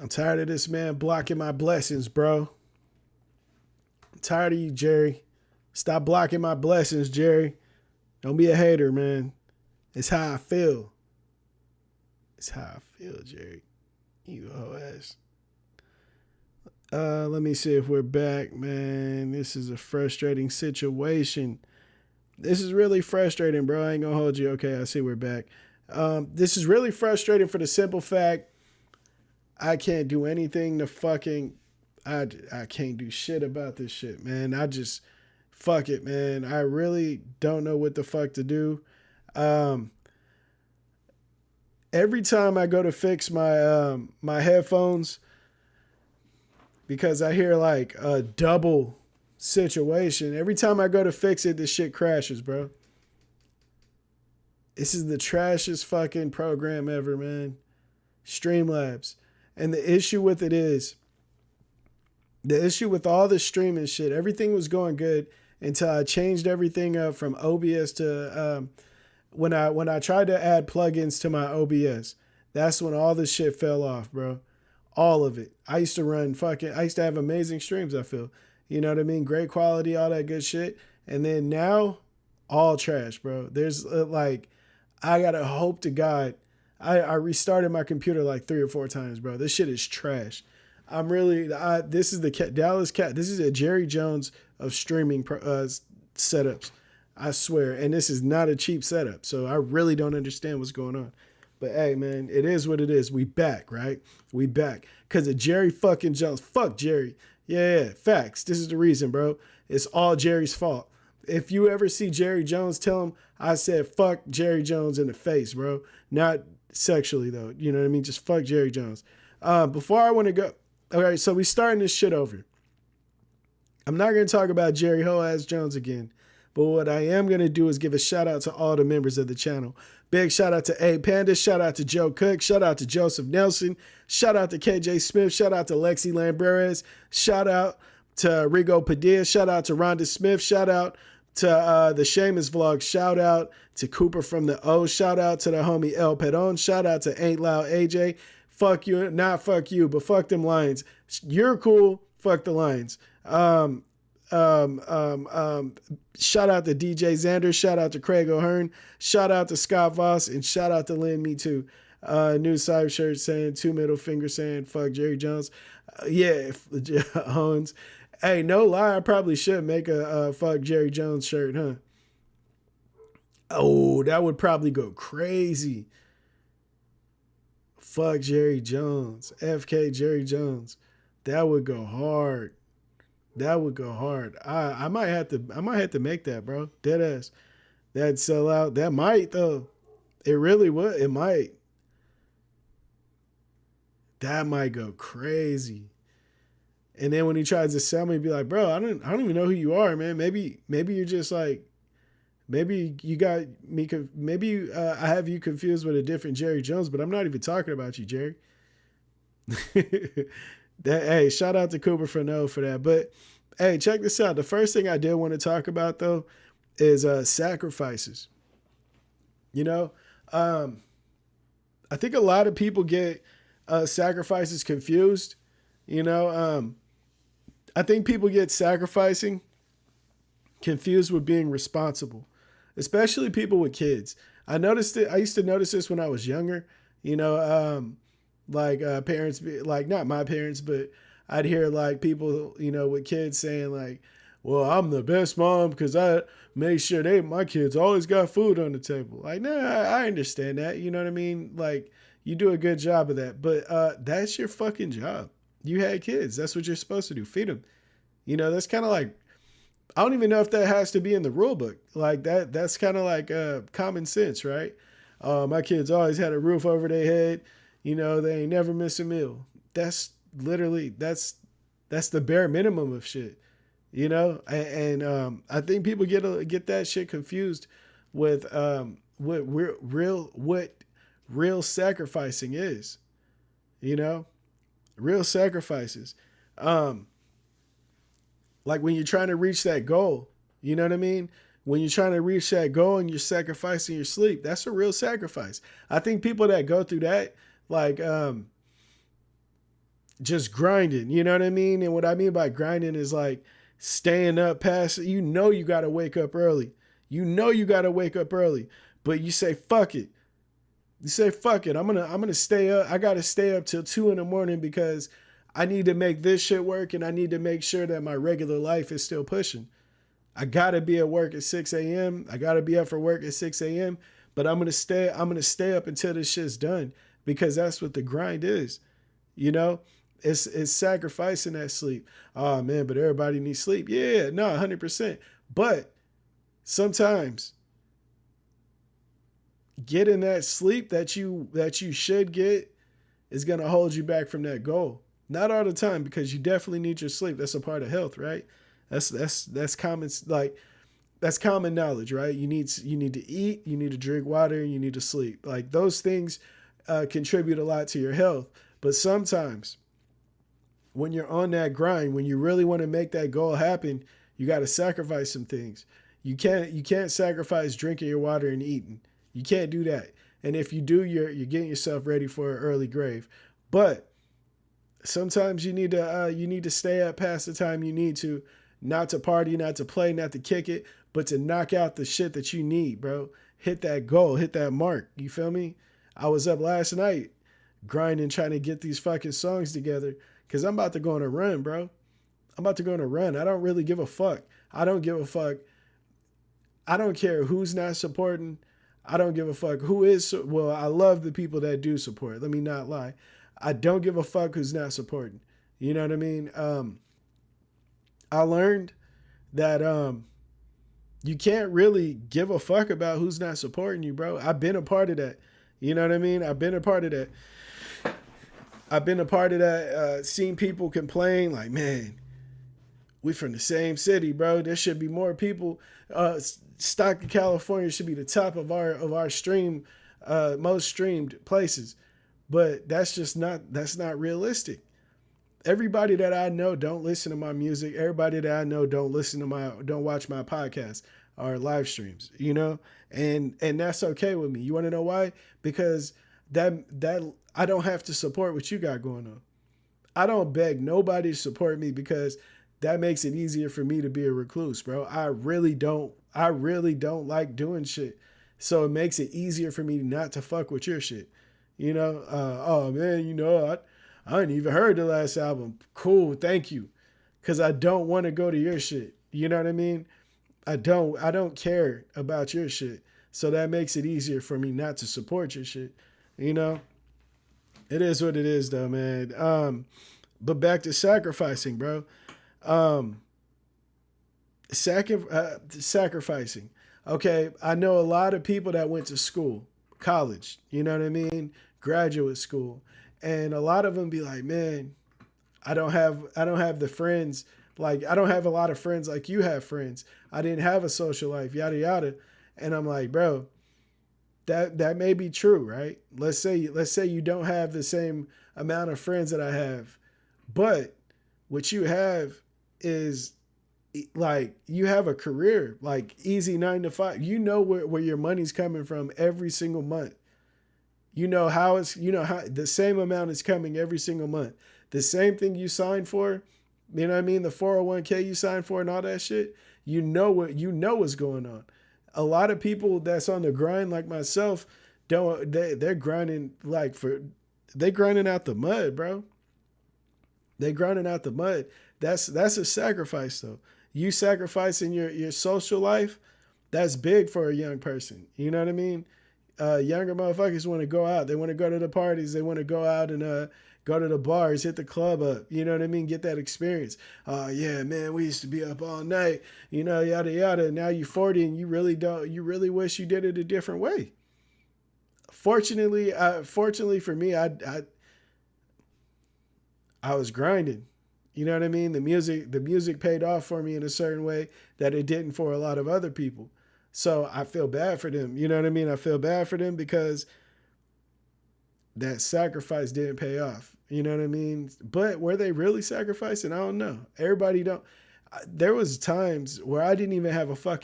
I'm tired of this man blocking my blessings, bro. I'm tired of you, Jerry. Stop blocking my blessings, Jerry. Don't be a hater, man. It's how I feel. It's how I feel, Jerry. You hoe ass. Let me see if we're back, man. This is a frustrating situation. This is really frustrating, bro. I ain't gonna hold you. Okay, I see we're back. This is really frustrating for the simple fact I can't do anything to fucking. I can't do shit about this shit, man. I just fuck it, man. I really don't know what the fuck to do. Every time I go to fix my headphones, because I hear like a double situation. Every time I go to fix it, this shit crashes, bro. This is the trashiest fucking program ever, man. Streamlabs. And the issue with it is, the issue with all the streaming shit, everything was going good until I changed everything up from OBS to when I tried to add plugins to my OBS. That's when all this shit fell off, bro. All of it. I used to have amazing streams, I feel. You know what I mean? Great quality, all that good shit. And then now, all trash, bro. There's I gotta hope to God. I restarted my computer like 3 or 4 times, bro. This shit is trash. This is the Dallas Cat. This is a Jerry Jones of streaming setups. I swear. And this is not a cheap setup. So I really don't understand what's going on. But hey, man, it is what it is. We back, right? We back. Because of Jerry fucking Jones. Fuck Jerry. Yeah, facts. This is the reason, bro. It's all Jerry's fault. If you ever see Jerry Jones, tell him I said fuck Jerry Jones in the face, bro. Not sexually, though. You know what I mean? Just fuck Jerry Jones. Before I want to go. All right, so we starting this shit over. I'm not going to talk about Jerry Ho-Ass Jones again. But what I am going to do is give a shout out to all the members of the channel. Big shout out to A Panda. Shout out to Joe Cook. Shout out to Joseph Nelson. Shout out to KJ Smith. Shout out to Lexi Lambrez. Shout out to Rigo Padilla. Shout out to Rhonda Smith. Shout out to the Seamus Vlog. Shout out to Cooper from the O. Shout out to the homie El Pedon. Shout out to Ain't Loud AJ. Fuck you. Not fuck you, but fuck them Lions. You're cool. Fuck the Lions. Shout out to DJ Xander, shout out to Craig O'Hearn, shout out to Scott Voss, and shout out to Lynn Me Too. New side shirt saying 2 middle fingers saying fuck Jerry Jones. Yeah, Hones. Hey, no lie, I probably should make a fuck Jerry Jones shirt, huh? Oh, that would probably go crazy. Fuck Jerry Jones. FK Jerry Jones. That would go hard. That would go hard. I might have to make that, bro. Dead ass. That'd sell out. That might though. It really would. It might. That might go crazy. And then when he tries to sell me, be like, bro, I don't even know who you are, man. Maybe you're just like, maybe you got me. Maybe I have you confused with a different Jerry Jones, but I'm not even talking about you, Jerry. Hey, shout out to Cooper for that. But hey, check this out. The first thing I did want to talk about though is sacrifices. You know, I think a lot of people get sacrifices confused. You know, I think people get sacrificing confused with being responsible, especially people with kids. I noticed it. I used to notice this when I was younger. You know, parents, like not my parents, but I'd hear like people, you know, with kids saying like, well, I'm the best mom because I make sure my kids always got food on the table. Like, nah, I understand that. You know what I mean? Like, you do a good job of that, but that's your fucking job. You had kids. That's what you're supposed to do. Feed them. You know, that's kind of like, I don't even know if that has to be in the rule book. Like that's kind of like common sense, right? My kids always had a roof over their head. You know, they ain't never miss a meal. That's literally, that's the bare minimum of shit, you know? And I think people get that shit confused with what real sacrificing is, you know? Real sacrifices. Like when you're trying to reach that goal, you know what I mean? When you're trying to reach that goal and you're sacrificing your sleep, that's a real sacrifice. I think people that go through that, like, just grinding. You know what I mean? And what I mean by grinding is like staying up past, you got to wake up early. You got to wake up early, but you say, fuck it. You say, fuck it. I'm going to stay up. I got to stay up till 2 a.m. because I need to make this shit work. And I need to make sure that my regular life is still pushing. I got to be at work at 6 a.m. I got to be up for work at 6 a.m. But I'm going to stay up until this shit's done because that's what the grind is. You know, it's sacrificing that sleep. Oh man, but everybody needs sleep. Yeah, no, 100%. But sometimes getting that sleep that you should get is going to hold you back from that goal. Not all the time, because you definitely need your sleep. That's a part of health, right? That's common, like that's common knowledge, right? You need to eat, you need to drink water, you need to sleep. Like those things contribute a lot to your health. But sometimes when you're on that grind, when you really want to make that goal happen, you got to sacrifice some things. You can't sacrifice drinking your water and eating. You can't do that. And if you do, you're getting yourself ready for an early grave. But sometimes you need to stay up past the time you need to, not to party, not to play, not to kick it, but to knock out the shit that you need, bro. Hit that goal, hit that mark. You feel me? I was up last night grinding, trying to get these fucking songs together because I'm about to go on a run, bro. I'm about to go on a run. I don't really give a fuck. I don't give a fuck. I don't care who's not supporting. I don't give a fuck who is. Well, I love the people that do support. Let me not lie. I don't give a fuck who's not supporting. You know what I mean? I learned that you can't really give a fuck about who's not supporting you, bro. I've been a part of that. You know what I mean? I've been a part of that. Seeing people complain like, man, we from the same city, bro. There should be more people. Stockton, California should be the top of our stream, most streamed places. But that's not realistic. Everybody that I know don't listen to my music. Everybody that I know don't watch my podcast or live streams, you know? And that's okay with me. You want to know why? Because that I don't have to support what you got going on. I don't beg nobody to support me because that makes it easier for me to be a recluse, bro. I really don't like doing shit. So it makes it easier for me not to fuck with your shit. You know, oh man, you know, I ain't even heard the last album. Cool, thank you. Cause I don't want to go to your shit. You know what I mean? I don't care about your shit. So that makes it easier for me not to support your shit. You know? It is what it is though, man. But back to sacrificing, bro. Sacrificing. Okay, I know a lot of people that went to school, college, you know what I mean? Graduate school. And a lot of them be like, man, I don't have the friends. Like, I don't have a lot of friends like you have friends. I didn't have a social life, yada, yada. And I'm like, bro, that may be true, right? Let's say you don't have the same amount of friends that I have. But what you have is like, you have a career, like easy 9 to 5. You know where your money's coming from every single month. You know how the same amount is coming every single month. The same thing you signed for, you know what I mean? The 401k you signed for and all that shit. You know what's going on. A lot of people that's on the grind like myself, they're grinding they grinding out the mud, bro. They grinding out the mud. That's a sacrifice though. You sacrificing your social life, that's big for a young person. You know what I mean? Younger motherfuckers want to go out. They want to go to the parties. They want to go out and go to the bars, hit the club up. You know what I mean? Get that experience. Yeah, man, we used to be up all night, you know, yada, yada. Now you're 40 and you really wish you did it a different way. Fortunately for me, I was grinding. You know what I mean? The music paid off for me in a certain way that it didn't for a lot of other people. So I feel bad for them. You know what I mean? I feel bad for them because that sacrifice didn't pay off. You know what I mean? But were they really sacrificing? I don't know. Everybody don't. There was times where I didn't even have I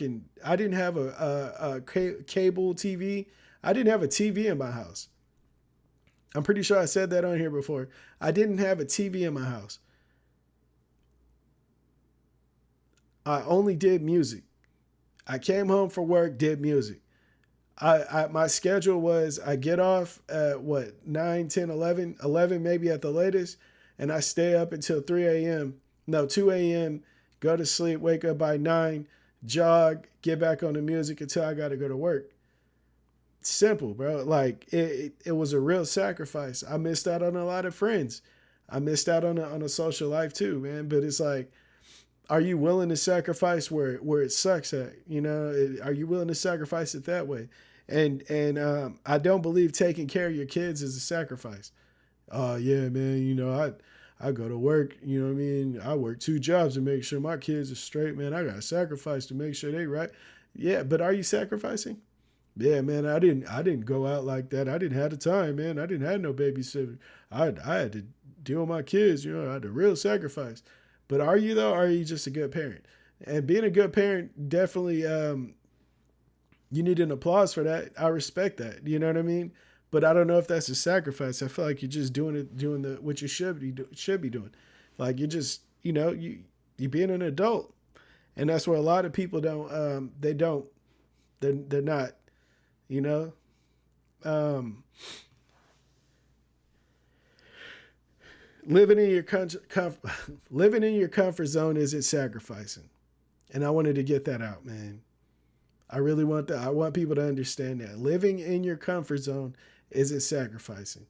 didn't have a cable TV. I didn't have a TV in my house. I'm pretty sure I said that on here before. I didn't have a TV in my house. I only did music. I came home for work, did music. My schedule was I get off at what 9, 10, 11, 11 maybe at the latest, and I stay up until 3 a.m. No, 2 a.m. Go to sleep, wake up by 9, jog, get back on the music until I got to go to work. Simple, bro. Like it was a real sacrifice. I missed out on a lot of friends. I missed out on a social life too, man. But it's like, are you willing to sacrifice where it sucks at? You know, are you willing to sacrifice it that way? And I don't believe taking care of your kids is a sacrifice. Oh yeah, man. You know, I go to work. You know what I mean? I work 2 jobs to make sure my kids are straight, man. I got to sacrifice to make sure they right. Yeah, but are you sacrificing? Yeah, man. I didn't go out like that. I didn't have the time, man. I didn't have no babysitter. I had to deal with my kids. You know, I had a real sacrifice. But are you though? Or are you just a good parent? And being a good parent, definitely, you need an applause for that. I respect that. You know what I mean? But I don't know if that's a sacrifice. I feel like you're just doing the what you should be doing. Like you're just, you being an adult, and that's where a lot of people they're not, you know. Um, living in your living in your comfort zone isn't sacrificing, and I wanted to get that out, man. I really want that. I want people to understand that living in your comfort zone isn't sacrificing.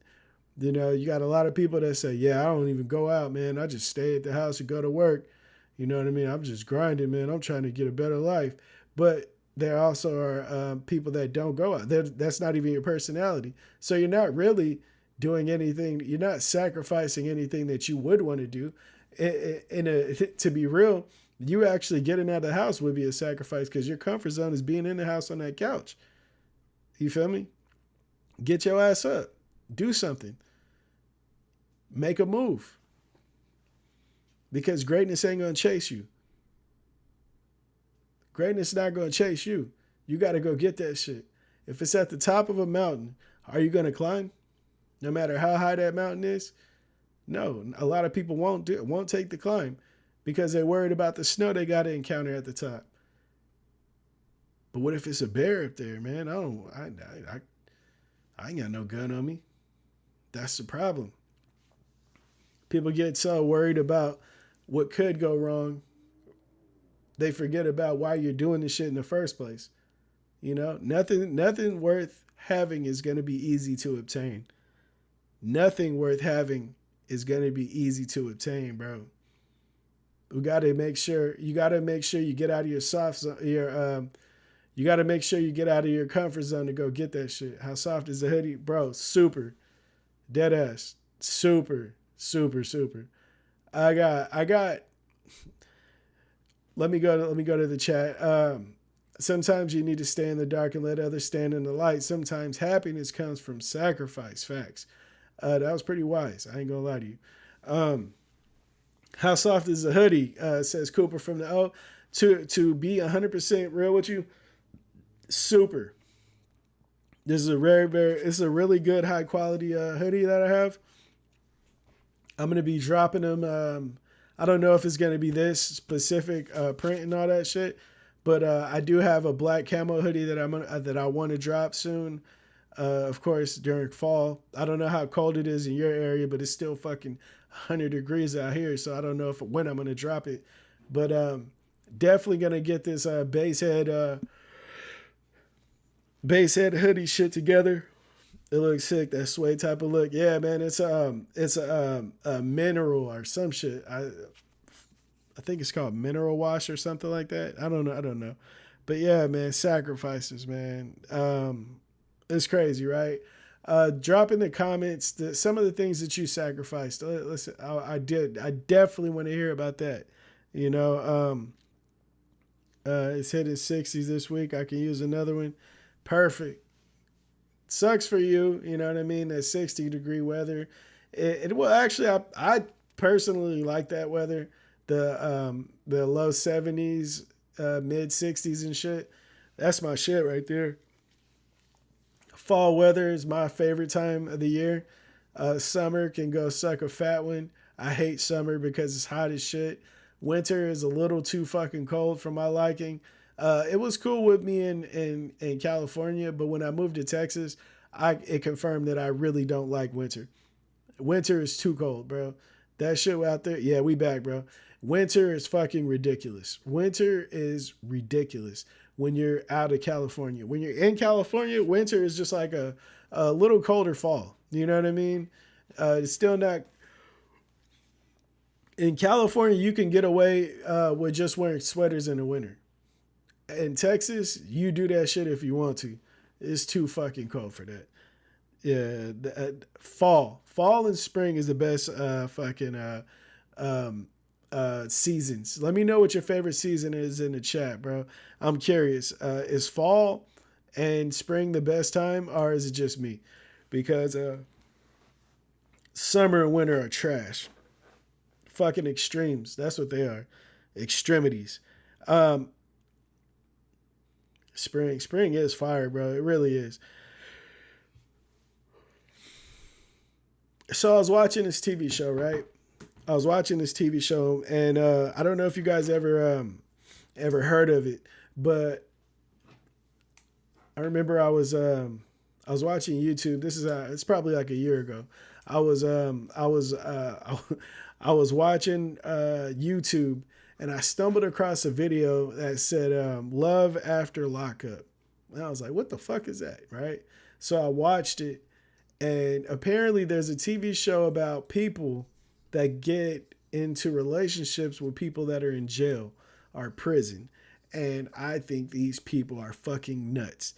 You know, you got a lot of people that say, "Yeah, I don't even go out, man. I just stay at the house and go to work." You know what I mean? I'm just grinding, man. I'm trying to get a better life. But there also are people that don't go out. That's not even your personality. So you're not really doing anything. You're not sacrificing anything that you would want to do. To be real, you actually getting out of the house would be a sacrifice because your comfort zone is being in the house on that couch. You feel me? Get your ass up. Do something. Make a move. Because greatness ain't going to chase you. Greatness is not going to chase you. You got to go get that shit. If it's at the top of a mountain, are you going to climb? No matter how high that mountain is? No, a lot of people won't take the climb because they're worried about the snow they got to encounter at the top. But what if it's a bear up there, man? I ain't got no gun on me. That's the problem. People get so worried about what could go wrong, they forget about why you're doing this shit in the first place. You know, nothing worth having is going to be easy to obtain. Nothing worth having is going to be easy to obtain, bro. You got to make sure you get out of your you got to make sure you get out of your comfort zone to go get that shit. How soft is the hoodie? Bro, super. Dead ass. Super, super, super. I got let me go to the chat. Sometimes you need to stay in the dark and let others stand in the light. Sometimes happiness comes from sacrifice. Facts. That was pretty wise. I ain't gonna lie to you. How soft is the hoodie? Says Cooper from the O. To be 100% real with you, super. This is it's a really good high quality hoodie that I have. I'm gonna be dropping them. I don't know if it's gonna be this specific print and all that shit, but I do have a black camo hoodie that I want to drop soon. Of course, during fall. I don't know how cold it is in your area, but it's still fucking 100 degrees out here, so I don't know when I'm gonna drop it. But definitely gonna get this base head hoodie shit together. It looks sick, that suede type of look. Yeah, man, it's a mineral or some shit. I think it's called mineral wash or something like that. I don't know. But yeah, man, sacrifices, man. It's crazy, right? Drop in the comments some of the things that you sacrificed. Listen, I definitely want to hear about that. You know, it's hitting 60s this week. I can use another one. Perfect. Sucks for you, you know what I mean? That 60-degree weather. Well, actually, I personally like that weather. The low 70s, mid 60s and shit. That's my shit right there. Fall weather is my favorite time of the year. Summer can go suck a fat one. I hate summer because it's hot as shit. Winter is a little too fucking cold for my liking. It was cool with me in California, but when I moved to Texas, it confirmed that I really don't like winter. Winter is too cold, bro. That shit out there, yeah, we back, bro. Winter is fucking ridiculous. Winter is ridiculous when you're out of California. When you're in California, winter is just like a little colder fall. You know what I mean? It's still not. In California, you can get away with just wearing sweaters in the winter. In Texas, you do that shit if you want to. It's too fucking cold for that. Yeah, fall and spring is the best fucking seasons. Let me know what your favorite season is in the chat, bro. I'm curious. Is fall and spring the best time, or is it just me? Because summer and winter are trash. Fucking extremes. That's what they are. Extremities. Spring is fire, bro. It really is. So I was watching this TV show, right? I was watching this TV show, and I don't know if you guys ever heard of it, but I remember I was watching YouTube. This is it's probably like a year ago. I was I was watching YouTube, and I stumbled across a video that said "Love After Lockup," and I was like, "What the fuck is that?" Right? So I watched it, and apparently there's a TV show about people that get into relationships with people that are in jail or prison. And I think these people are fucking nuts.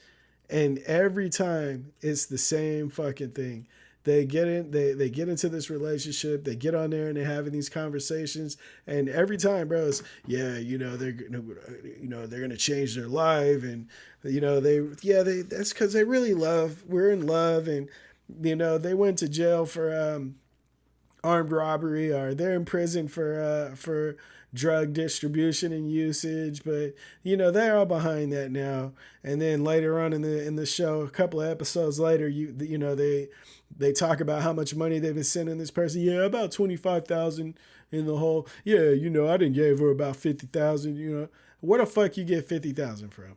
And every time it's the same fucking thing. They get into this relationship, they get on there and they're having these conversations, and every time, bro, it's they're gonna change their life, and that's because they really we're in love, and they went to jail for armed robbery, or they're in prison for drug distribution and usage, but they're all behind that now. And then later on in the show, a couple of episodes later, they talk about how much money they've been sending this person. Yeah, about 25,000 in the hole. Yeah, I didn't give her about 50,000. Where the fuck you get 50,000 from?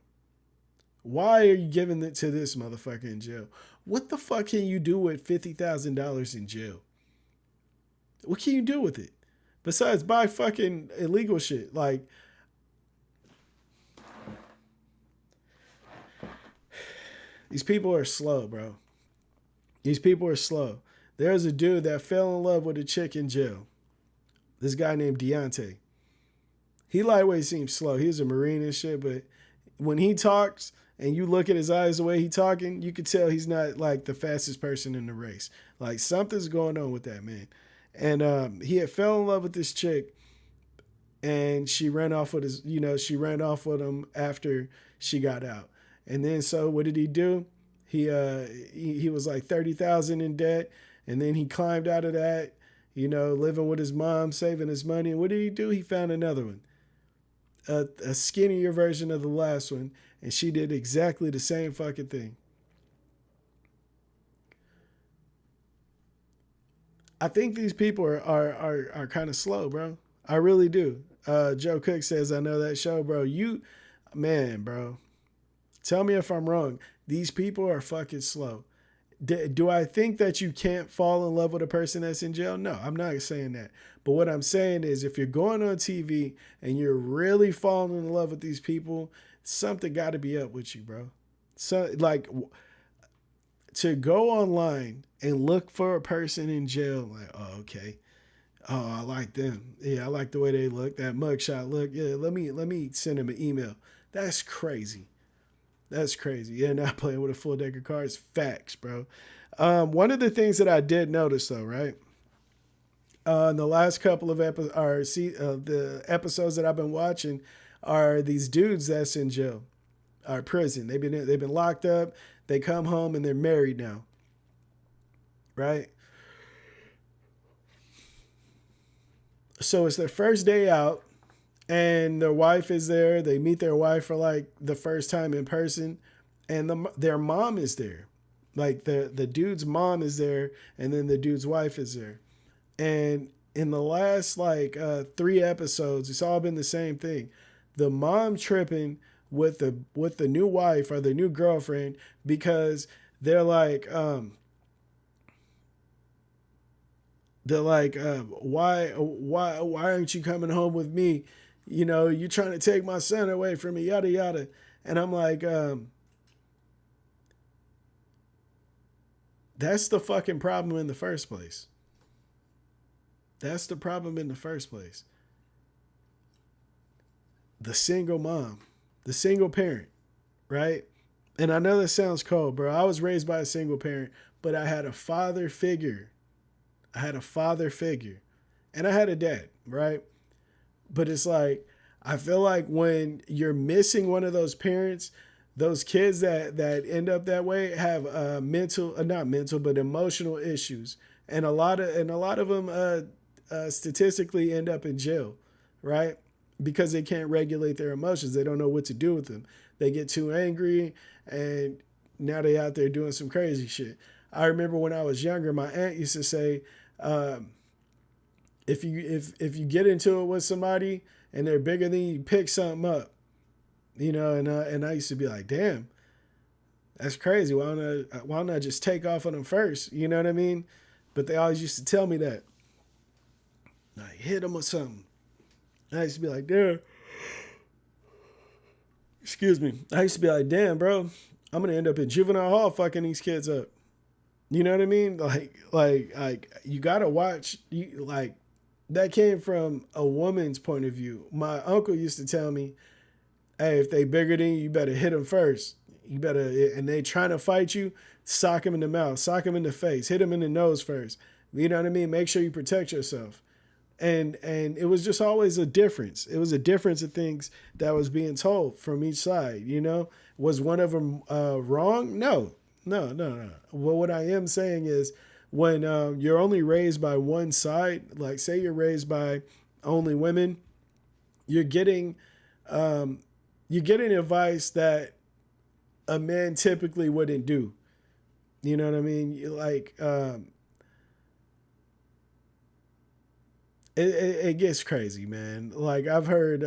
Why are you giving it to this motherfucker in jail? What the fuck can you do with $50,000 in jail? What can you do with it? Besides buy fucking illegal shit. Like, these people are slow, bro. These people are slow. There's a dude that fell in love with a chick in jail. This guy named Deontay. He lightweight seems slow. He's a Marine and shit, but when he talks and you look at his eyes the way he talking, you can tell he's not like the fastest person in the race. Like, something's going on with that man. And he had fell in love with this chick, and she ran off with him after she got out. And then, so what did he do? He was like 30,000 in debt, and then he climbed out of that, living with his mom, saving his money. And what did he do? He found another one, a skinnier version of the last one, and she did exactly the same fucking thing. I think these people are kind of slow, bro. I really do. Joe Cook says, I know that show, bro. Bro. Tell me if I'm wrong. These people are fucking slow. Do I think that you can't fall in love with a person that's in jail? No, I'm not saying that. But what I'm saying is, if you're going on TV and you're really falling in love with these people, something got to be up with you, bro. So, like, to go online and look for a person in jail, like, oh, okay. Oh, I like them. Yeah, I like the way they look. That mugshot look. Yeah, let me send him an email. That's crazy. That's crazy. Yeah, not playing with a full deck of cards. Facts, bro. One of the things that I did notice, though, right? In the last couple of the episodes that I've been watching are these dudes that's in jail or prison. They've been locked up. They come home and they're married now, right? So it's their first day out, and their wife is there. They meet their wife for like the first time in person, and their mom is there. Like the dude's mom is there, and then the dude's wife is there. And in the last like 3 episodes, it's all been the same thing. The mom tripping with the new wife or the new girlfriend because they're like why aren't you coming home with me? You know, you trying to take my son away from me, yada yada. And I'm like, that's the fucking problem in the first place. That's the problem in the first place. The single mom, the single parent, right? And I know that sounds cold, bro. I was raised by a single parent, but I had a father figure. I had a father figure. And I had a dad, right? But it's like, I feel like when you're missing one of those parents, those kids that end up that way have mental, not mental, but emotional issues, and a lot of them statistically end up in jail, right? Because they can't regulate their emotions. They don't know what to do with them. They get too angry, and now they out there doing some crazy shit. I remember when I was younger, my aunt used to say, if you get into it with somebody and they're bigger than you, pick something up, you know. And I used to be like, damn, that's crazy. Why don't I just take off on them first? You know what I mean? But they always used to tell me that, like, hit them or something. I used to be like, damn. Excuse me. I used to be like, damn, bro, I'm gonna end up in juvenile hall fucking these kids up. You know what I mean? Like you gotta watch. Like, that came from a woman's point of view. My uncle used to tell me, hey, if they bigger than you better hit them first. You better, and they trying to fight you, sock them in the mouth, sock them in the face, hit them in the nose first. You know what I mean? Make sure you protect yourself. And it was just always a difference. It was a difference of things that was being told from each side. You know, was one of them wrong? No. Well, what I am saying is, when you're only raised by one side, like say you're raised by only women, you're getting advice that a man typically wouldn't do. You know what I mean? Like, it gets crazy, man. Like, I've heard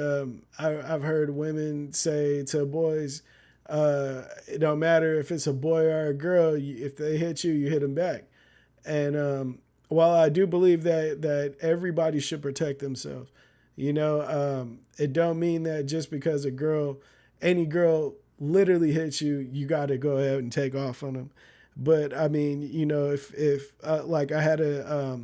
women say to boys, it don't matter if it's a boy or a girl. If they hit you, you hit them back. And while I do believe that everybody should protect themselves, you know, it don't mean that just because any girl literally hits you, you got to go ahead and take off on them. But I mean, you know, if like I had a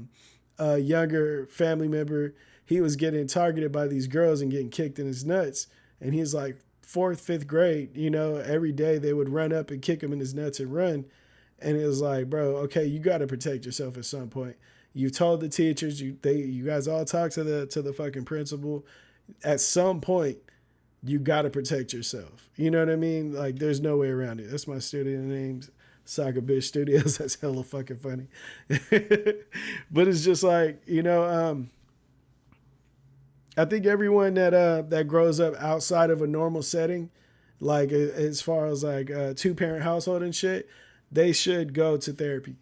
younger family member, he was getting targeted by these girls and getting kicked in his nuts, and he's like fourth, fifth grade. You know, every day they would run up and kick him in his nuts and run. And it was like, bro, okay, you got to protect yourself at some point. You told the teachers, you guys all talked to the fucking principal. At some point, you got to protect yourself. You know what I mean? Like, there's no way around it. That's my studio name, Soccer Bitch Studios. That's hella fucking funny. But it's just like, you know, I think everyone that grows up outside of a normal setting, like as far as like a 2-parent household and shit, they should go to therapy.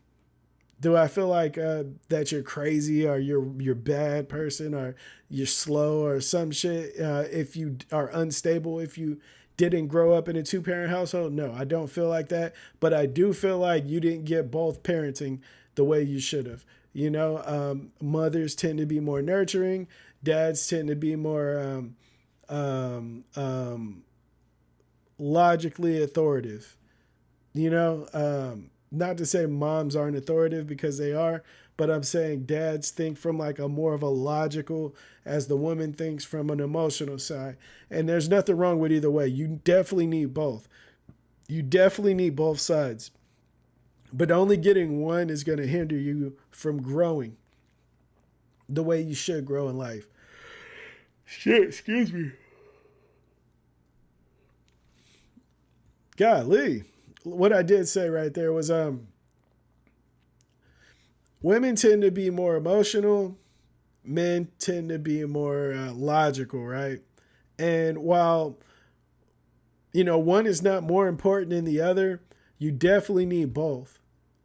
Do I feel like that you're crazy or you're a bad person or you're slow or some shit if you are unstable, if you didn't grow up in a 2-parent household? No, I don't feel like that. But I do feel like you didn't get both parenting the way you should have. You know, mothers tend to be more nurturing. Dads tend to be more logically authoritative. You know, not to say moms aren't authoritative, because they are, but I'm saying dads think from like a more of a logical, as the woman thinks from an emotional side. And there's nothing wrong with either way. You definitely need both. You definitely need both sides. But only getting one is going to hinder you from growing the way you should grow in life. Shit, excuse me. Golly. What I did say right there was women tend to be more emotional, men tend to be more logical, right? And while, you know, one is not more important than the other, you definitely need both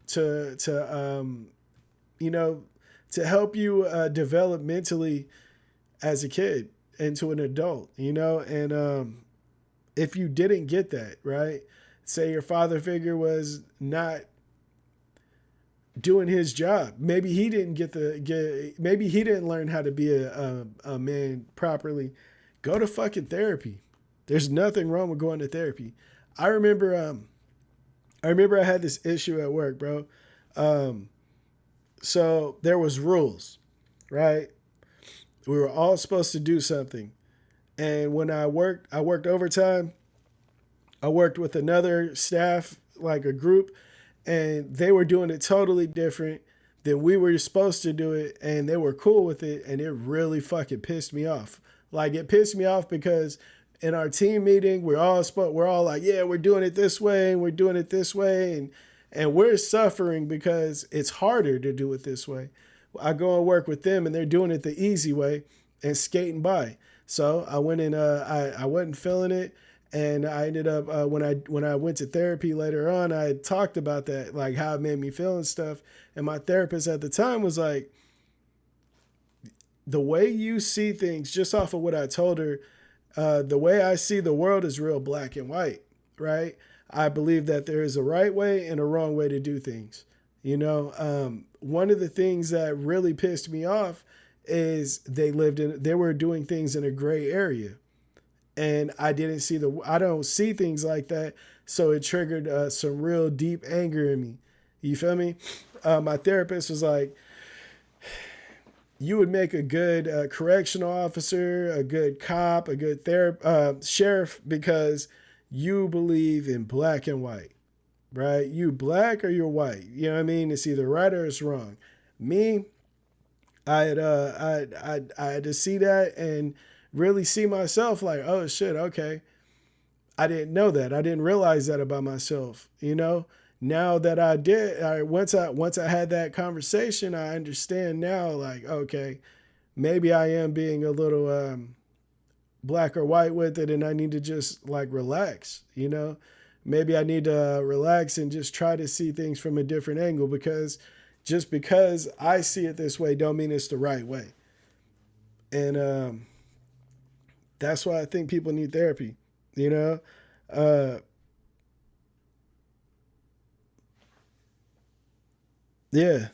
to you know, to help you develop mentally as a kid into an adult, you know. And if you didn't get that, right, say your father figure was not doing his job, maybe he didn't maybe he didn't learn how to be a man properly, go to fucking therapy. There's nothing wrong with going to therapy. I remember I had this issue at work, bro. So there was rules, right? We were all supposed to do something. And when I worked overtime. I worked with another staff, like a group, and they were doing it totally different than we were supposed to do it, and they were cool with it, and it really fucking pissed me off. Like, it pissed me off because in our team meeting, we're all like, yeah, we're doing it this way, and we're doing it this way, and we're suffering because it's harder to do it this way. I go and work with them, and they're doing it the easy way and skating by. So I went and I wasn't feeling it. And I ended up when I went to therapy later on, I had talked about that, like how it made me feel and stuff. And my therapist at the time was like, the way you see things, just off of what I told her, the way I see the world is real black and white, right? I believe that there is a right way and a wrong way to do things. You know, one of the things that really pissed me off is they were doing things in a gray area. And I don't see things like that. So it triggered some real deep anger in me. You feel me? My therapist was like, you would make a good correctional officer, a good cop, a good sheriff, because you believe in black and white, right? You black or you're white. You know what I mean? It's either right or it's wrong. Me, I had to see that and really see myself like, oh shit, okay. I didn't know that. I didn't realize that about myself. You know, now that I did, once I had that conversation, I understand now, like, okay, maybe I am being a little black or white with it, and I need to just like relax, you know. Maybe I need to relax and just try to see things from a different angle, because just because I see it this way don't mean it's the right way. And that's why I think people need therapy, you know? Yeah.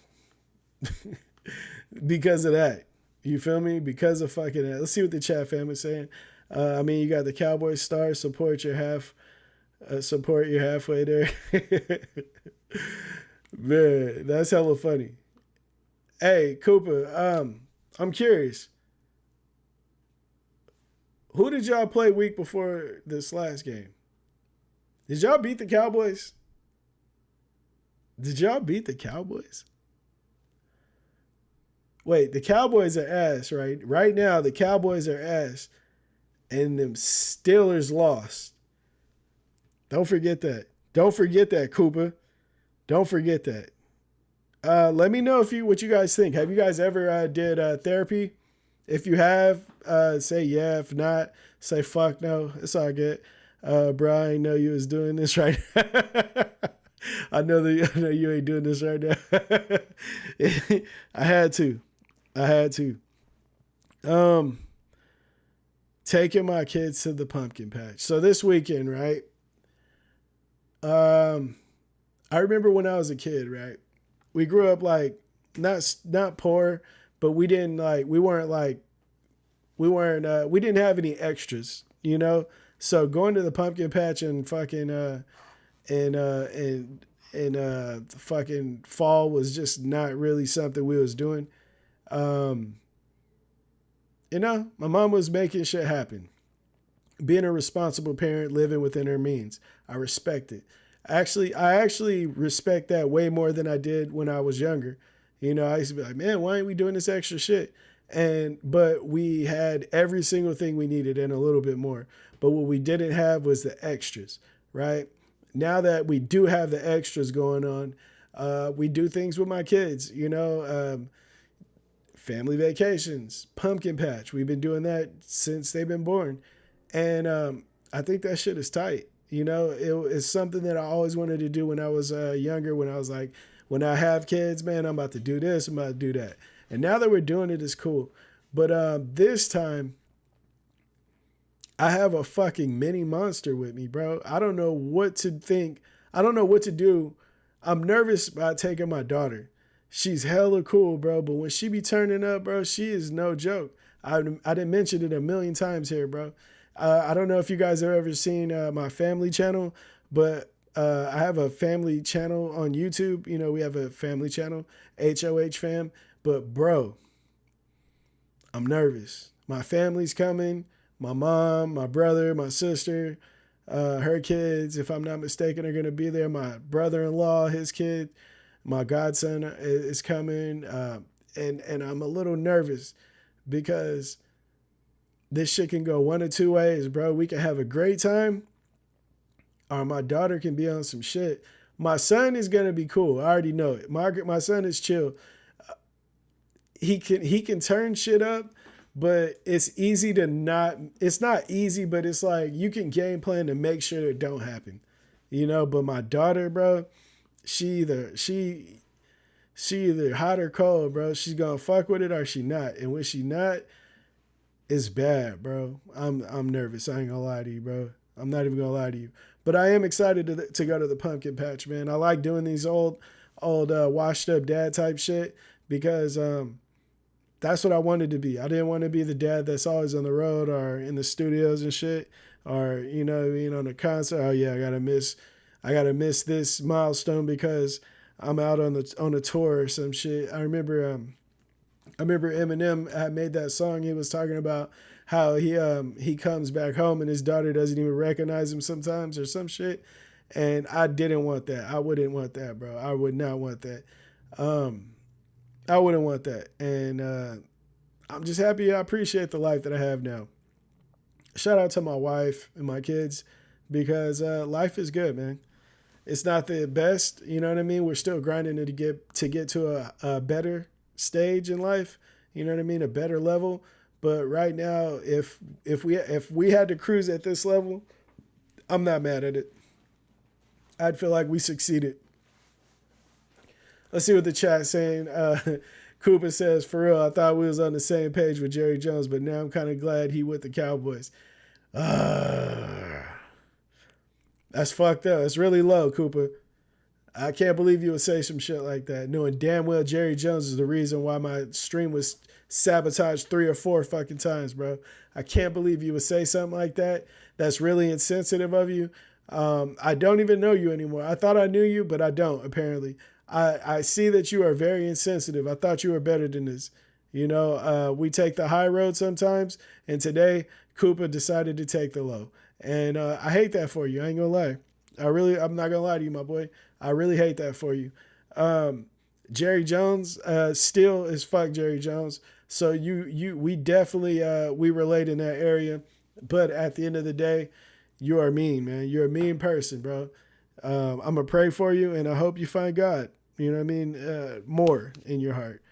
Because of that. You feel me? Because of fucking that. Let's see what the chat family's saying. I mean, you got the Cowboy star, support your halfway there. Man, that's hella funny. Hey, Cooper, I'm curious. Who did y'all play week before this last game? Did y'all beat the Cowboys? Did y'all beat the Cowboys? Wait, the Cowboys are ass, right? Right now, the Cowboys are ass, and them Steelers lost. Don't forget that. Don't forget that, Cooper. Don't forget that. Let me know what you guys think. Have you guys ever did therapy? If you have, say yeah. If not, say fuck no. It's all good. Bro, I know you was doing this right now. I know you ain't doing this right now. I had to. Taking my kids to the pumpkin patch. So this weekend, right? I remember when I was a kid, right? We grew up like not poor, but we didn't like we didn't have any extras, you know? So going to the pumpkin patch and fucking fucking fall was just not really something we was doing. You know, my mom was making shit happen. Being a responsible parent, living within her means. I respect it. I actually respect that way more than I did when I was younger. You know, I used to be like, man, why ain't we doing this extra shit? But we had every single thing we needed and a little bit more. But what we didn't have was the extras, right? Now that we do have the extras going on, we do things with my kids, you know, family vacations, pumpkin patch. We've been doing that since they've been born. And I think that shit is tight. You know, it's something that I always wanted to do when I was younger. When I was like, when I have kids, man, I'm about to do this, I'm about to do that. And now that we're doing it, it's cool. But this time, I have a fucking mini monster with me, bro. I don't know what to think. I don't know what to do. I'm nervous about taking my daughter. She's hella cool, bro. But when she be turning up, bro, she is no joke. I didn't mention it a million times here, bro. I don't know if you guys have ever seen my family channel, but I have a family channel on YouTube. You know, we have a family channel, HOH fam. But bro, I'm nervous. My family's coming. My mom, my brother, my sister, her kids, if I'm not mistaken, are going to be there. My brother-in-law, his kid, my godson is coming. And I'm a little nervous because this shit can go one of two ways, bro. We can have a great time, or my daughter can be on some shit. My son is going to be cool. I already know it. My son is chill. He can turn shit up, but it's easy to not, it's not easy, but it's like you can game plan to make sure it don't happen, you know. But my daughter, bro, she either hot or cold, bro. She's gonna fuck with it or she not. And when she not, it's bad, bro. I'm nervous. I ain't gonna lie to you, bro. I'm not even gonna lie to you. But I am excited to go to the pumpkin patch, man. I like doing these old washed up dad type shit because that's what I wanted to be. I didn't want to be the dad that's always on the road or in the studios and shit, or you know, being on a concert. Oh yeah, I gotta miss this milestone because I'm out on a tour or some shit. I remember Eminem had made that song. He was talking about how he comes back home and his daughter doesn't even recognize him sometimes or some shit. And I didn't want that. I wouldn't want that, bro. I would not want that. I wouldn't want that. And I'm just happy. I appreciate the life that I have now. Shout out to my wife and my kids because life is good, man. It's not the best, you know what I mean? We're still grinding to get to a better stage in life, you know what I mean? A better level. But right now, if we had to cruise at this level, I'm not mad at it. I'd feel like we succeeded. Let's see what the chat's saying. Cooper says, for real, I thought we was on the same page with Jerry Jones, but now I'm kind of glad he with the Cowboys. That's fucked up. It's really low, Cooper. I can't believe you would say some shit like that, knowing damn well Jerry Jones is the reason why my stream was sabotaged 3 or 4 fucking times, bro. I can't believe you would say something like that. That's really insensitive of you. I don't even know you anymore. I thought I knew you, but I don't, apparently. I see that you are very insensitive. I thought you were better than this. You know, we take the high road sometimes, and today Cooper decided to take the low. And I hate that for you. I ain't gonna lie. I'm not gonna lie to you, my boy. I really hate that for you. Jerry Jones still is fuck Jerry Jones. So we definitely we relate in that area. But at the end of the day, you are mean, man. You're a mean person, bro. I'm gonna pray for you, and I hope you find God. You know what I mean? More in your heart.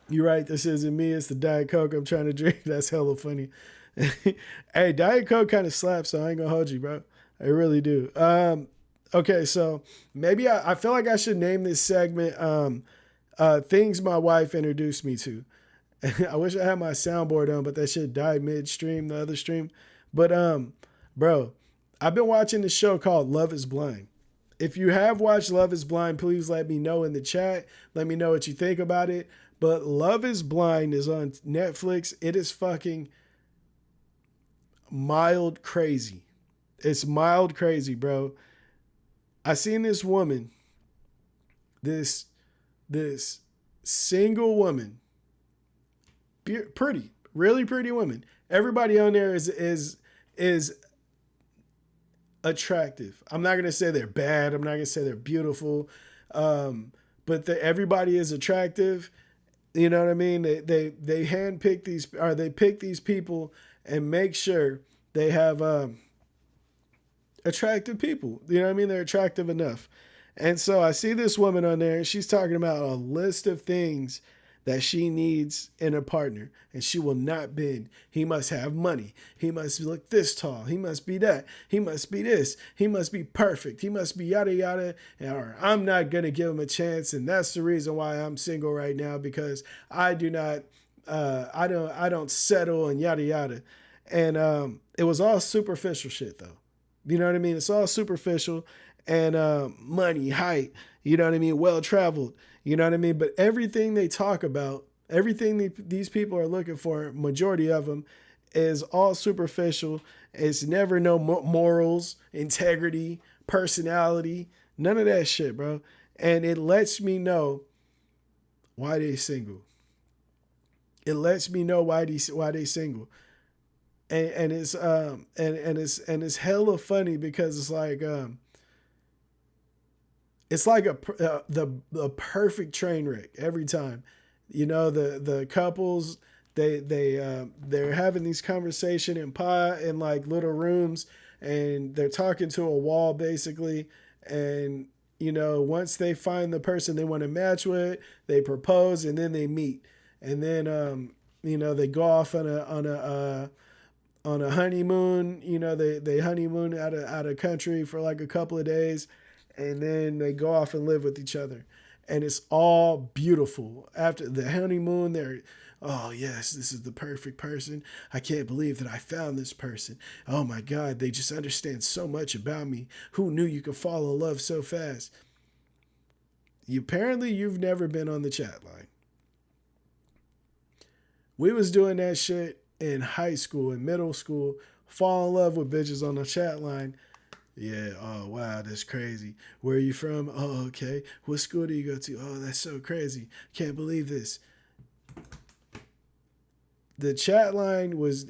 You're right. This isn't me. It's the Diet Coke I'm trying to drink. That's hella funny. Hey, Diet Coke kind of slaps, so I ain't gonna hold you, bro. I really do. Okay, so maybe I feel like I should name this segment Things My Wife Introduced Me To. I wish I had my soundboard on, but that shit died midstream, the other stream. But bro, I've been watching this show called Love is Blind. If you have watched Love is Blind, please let me know in the chat. Let me know what you think about it. But Love is Blind is on Netflix. It is fucking mild crazy. It's mild crazy, bro. I seen this woman, this single woman, pretty, really pretty woman. Everybody on there is attractive. I'm not gonna say they're bad. I'm not gonna say they're beautiful, but everybody is attractive. You know what I mean? They handpick these, or they pick these people and make sure they have attractive people. You know what I mean? They're attractive enough. And so I see this woman on there, and she's talking about a list of things that she needs in a partner, and she will not bend. He must have money. He must look this tall. He must be that. He must be this. He must be perfect. He must be yada yada. Or I'm not gonna give him a chance, and that's the reason why I'm single right now, because I do not, I don't settle and yada yada. And it was all superficial shit though. You know what I mean? It's all superficial, and money, height. You know what I mean? Well traveled. You know what I mean? But everything they talk about, everything these people are looking for, majority of them, is all superficial. It's never no morals, integrity, personality, none of that shit, bro. And it lets me know why they single. It lets me know why they single. And it's hella funny, because it's like the perfect train wreck every time. You know, the couples, they're having these conversation in like little rooms, and they're talking to a wall basically. And you know, once they find the person they want to match with, they propose, and then they meet. And then you know, they go off on a honeymoon. You know, they honeymoon out of country for like a couple of days, and then they go off and live with each other. And it's all beautiful. After the honeymoon, they're, oh yes, this is the perfect person. I can't believe that I found this person. Oh my God, they just understand so much about me. Who knew you could fall in love so fast? Apparently you've never been on the chat line. We was doing that shit in high school, in middle school, fall in love with bitches on the chat line. Yeah, oh wow, that's crazy. Where are you from? Oh, okay. What school do you go to? Oh, that's so crazy. Can't believe this. The chat line was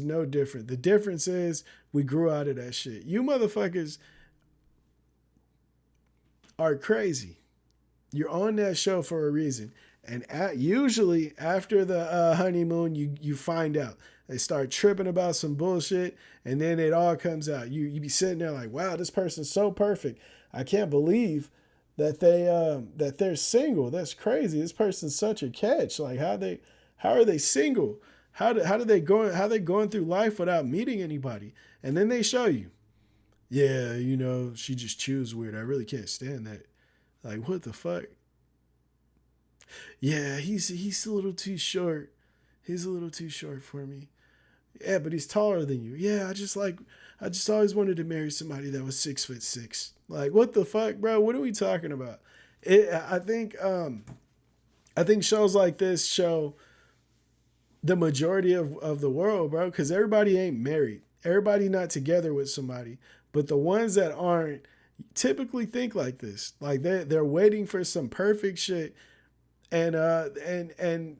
no different. The difference is we grew out of that shit. You motherfuckers are crazy. You're on that show for a reason. And usually after the honeymoon, you find out. They start tripping about some bullshit, and then it all comes out. You be sitting there like, wow, this person's so perfect. I can't believe that they're single. That's crazy. This person's such a catch. Like how are they single? How they going through life without meeting anybody? And then they show you. Yeah, you know, she just chews weird. I really can't stand that. Like, what the fuck? Yeah, he's a little too short. He's a little too short for me. Yeah, but he's taller than you. Yeah, I just always wanted to marry somebody that was 6'6". Like, what the fuck, bro? What are we talking about? I think shows like this show the majority of the world, bro, because everybody ain't married. Everybody not together with somebody. But the ones that aren't typically think like this. Like they're waiting for some perfect shit. And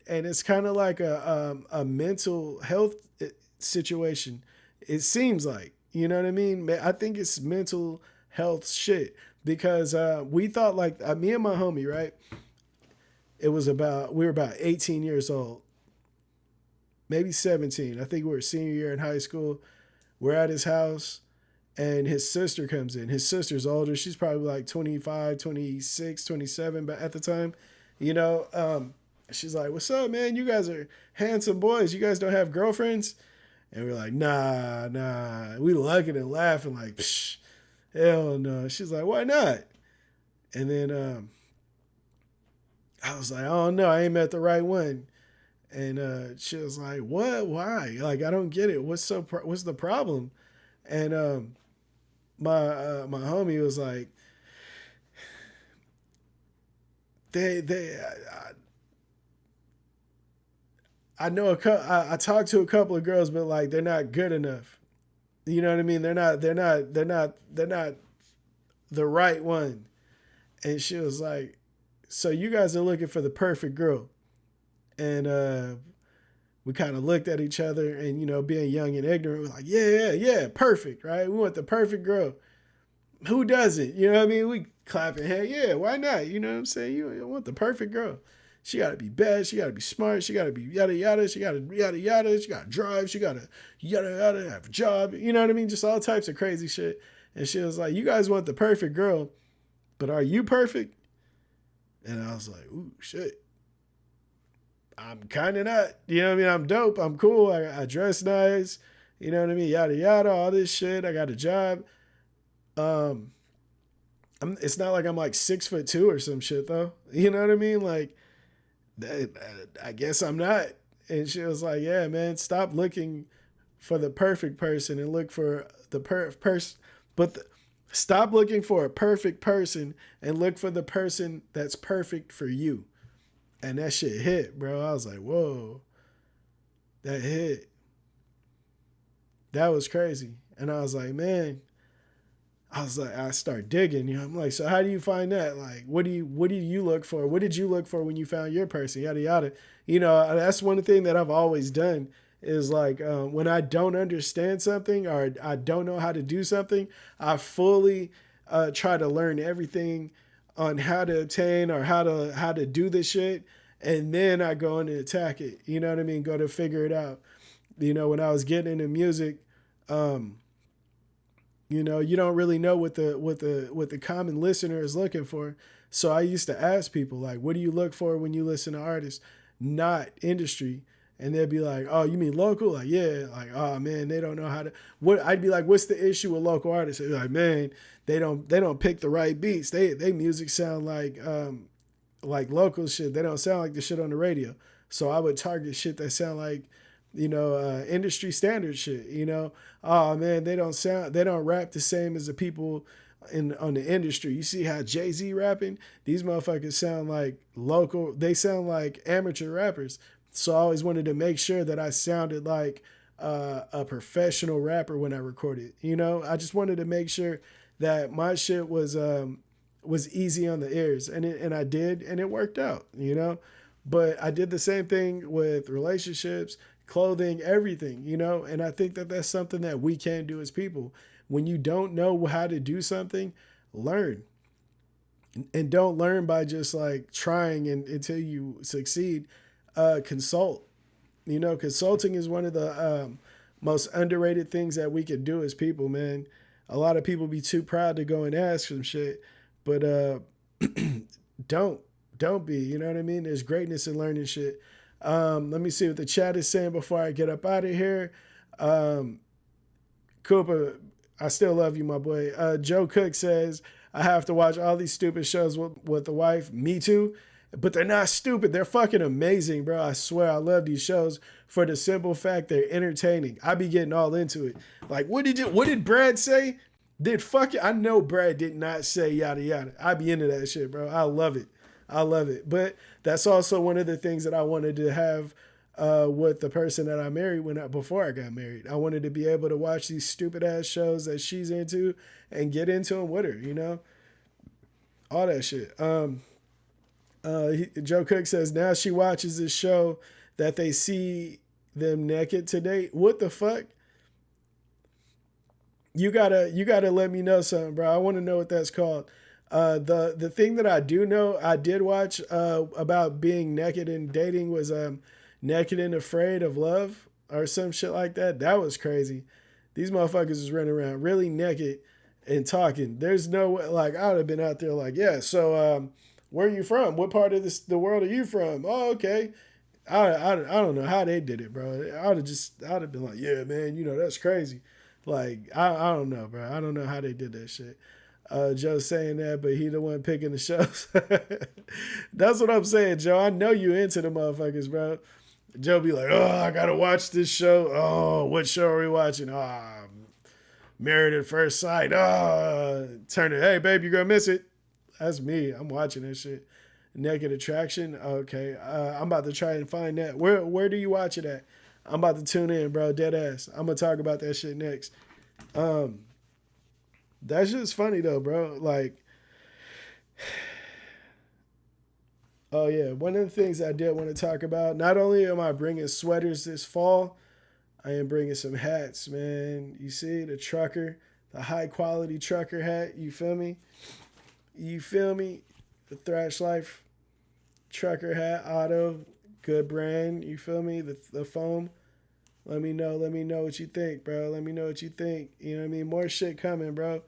it's kind of like a mental health situation. It seems like, you know what I mean? I think it's mental health shit, because we thought like me and my homie, right? We were about 18 years old, maybe 17. I think we were senior year in high school. We're at his house, and his sister comes in. His sister's older. She's probably like 25, 26, 27, but at the time. You know, she's like, what's up, man? You guys are handsome boys. You guys don't have girlfriends? And we're like, nah. We looking and laughing like, psh, hell no. She's like, why not? And then I was like, oh no, I ain't met the right one. And she was like, what? Why? Like, I don't get it. What's the problem? And my homie was like, I know I talked to a couple of girls, but like they're not good enough. You know what I mean? They're not the right one. And she was like, so you guys are looking for the perfect girl. And we kind of looked at each other, and you know, being young and ignorant, we're like, yeah, perfect, right? We want the perfect girl. Who doesn't? You know what I mean? We clapping hand. Yeah, why not? You know what I'm saying? You want the perfect girl. She got to be bad. She got to be smart. She got to be yada yada. She got to yada yada. She got to drive. She got to yada yada, have a job. You know what I mean? Just all types of crazy shit. And she was like, you guys want the perfect girl, but are you perfect? And I was like, ooh, shit. I'm kind of not. You know what I mean? I'm dope. I'm cool. I dress nice. You know what I mean? Yada yada. All this shit. I got a job. Um, it's not like I'm like 6'2" or some shit though. You know what I mean? Like, I guess I'm not. And she was like, "Yeah, man, stop looking for the perfect person and look for the person, but stop looking for a perfect person and look for the person that's perfect for you." And that shit hit, bro. I was like, "Whoa, that hit. That was crazy." And I was like, "Man." I was like, I start digging. You know, I'm like, so how do you find that? Like, what do you look for? What did you look for when you found your person? Yada yada. You know, that's one thing that I've always done is like when I don't understand something or I don't know how to do something, I fully try to learn everything on how to obtain or how to do this shit, and then I go in and attack it. You know what I mean? Go to figure it out. You know, when I was getting into music. Um, you know, you don't really know what the common listener is looking for. So I used to ask people like, "What do you look for when you listen to artists, not industry?" And they'd be like, "Oh, you mean local?" Like, yeah. Like, "Oh man, they don't know how to." What I'd be like, "What's the issue with local artists?" They'd be like, "Man, they don't pick the right beats. They music sound like local shit. They don't sound like the shit on the radio." So I would target shit that sound like, industry standard shit. Oh man, they don't rap the same as the people in on the industry. You see how Jay-Z rapping? These motherfuckers sound like local. They sound like amateur rappers. So I always wanted to make sure that I sounded like a professional rapper when I recorded. I just wanted to make sure that my shit was easy on the ears, and I did, and it worked out. But I did the same thing with relationships, clothing, everything. And I think that that's something that we can do as people. When you don't know how to do something, learn. And don't learn by just like trying until you succeed. Consult. Consulting is one of the most underrated things that we can do as people, man. A lot of people be too proud to go and ask some shit, but don't don't be. You know what I mean? There's greatness in learning shit. Let me see what the chat is saying before I get up out of here. Cooper, I still love you, my boy. Joe Cook says, I have to watch all these stupid shows with the wife. Me too. But they're not stupid. They're fucking amazing, bro. I swear I love these shows for the simple fact they're entertaining. I be getting all into it. Like, what did Brad say? I know Brad did not say yada yada. I be into that shit, bro. I love it. I love it. But that's also one of the things that I wanted to have with the person that I married before I got married. I wanted to be able to watch these stupid ass shows that she's into and get into them with her, all that shit. Joe Cook says now she watches this show that they see them naked today. What the fuck? You gotta let me know something, bro. I want to know what that's called. The thing that I do know, I did watch about being naked and dating was Naked and Afraid of Love or some shit like that. That was crazy. These motherfuckers is running around really naked and talking. There's no way, like I would have been out there like, yeah. So where are you from? What part of the world are you from? Oh, okay. I don't know how they did it, bro. I'd have been like, yeah, man, that's crazy. Like, I don't know, bro. I don't know how they did that shit. Joe's saying that, but he the one picking the shows. That's what I'm saying, Joe. I know you into the motherfuckers, bro. Joe be like, oh, I gotta watch this show. Oh, what show are we watching? Oh, Married at First Sight. Oh, turn it. Hey, babe, you're gonna miss it. That's me. I'm watching this shit. Naked Attraction. Okay, I'm about to try and find that. Where do you watch it at? I'm about to tune in, bro. Dead ass. I'm gonna talk about that shit next. That's just funny though, bro. Like, oh yeah, one of the things I did want to talk about. Not only am I bringing sweaters this fall, I am bringing some hats, man. You see the trucker, the high quality trucker hat. You feel me? You feel me? The Thrash Life trucker hat, auto, good brand. You feel me? The foam. Let me know what you think, bro. Let me know what you think. You know what I mean? More shit coming, bro.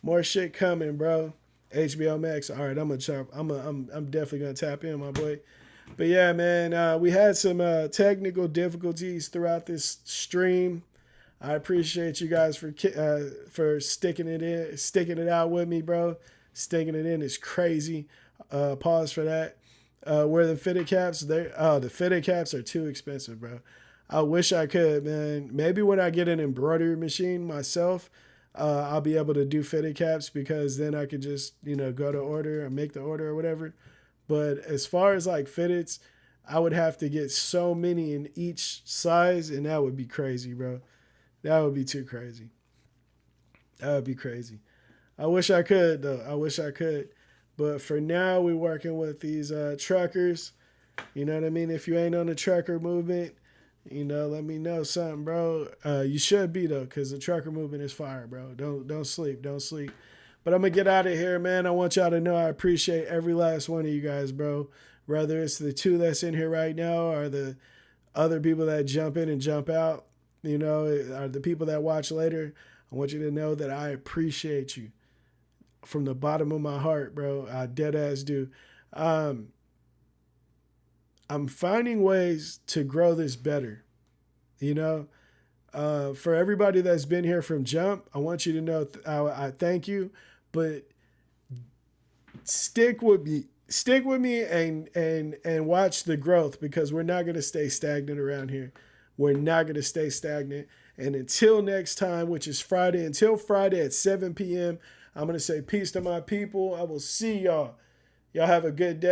More shit coming, bro. HBO Max. All right, I'm gonna chop. I'm definitely gonna tap in, my boy. But yeah, man, we had some technical difficulties throughout this stream. I appreciate you guys for sticking it out with me, bro. Sticking it in is crazy. Pause for that. Where the fitted caps, the fitted caps are too expensive, bro. I wish I could, man. Maybe when I get an embroidery machine myself, I'll be able to do fitted caps because then I could just go to order and make the order or whatever. But as far as like fitteds, I would have to get so many in each size, and that would be crazy, bro. That would be too crazy. That would be crazy. I wish I could though. I wish I could. But for now, we're working with these truckers. You know what I mean? If you ain't on the trucker movement, let me know something, bro. You should be though, cause the trucker movement is fire, bro. Don't sleep. Don't sleep. But I'm gonna get out of here, man. I want y'all to know I appreciate every last one of you guys, bro. Whether it's the two that's in here right now or the other people that jump in and jump out, or the people that watch later. I want you to know that I appreciate you from the bottom of my heart, bro. I dead ass do. Um, I'm finding ways to grow this better. You know, for everybody that's been here from jump, I want you to know I thank you, but stick with me and watch the growth because we're not gonna stay stagnant around here. We're not gonna stay stagnant. And until next time, which is Friday, until Friday at 7 p.m., I'm gonna say peace to my people. I will see y'all. Y'all have a good day.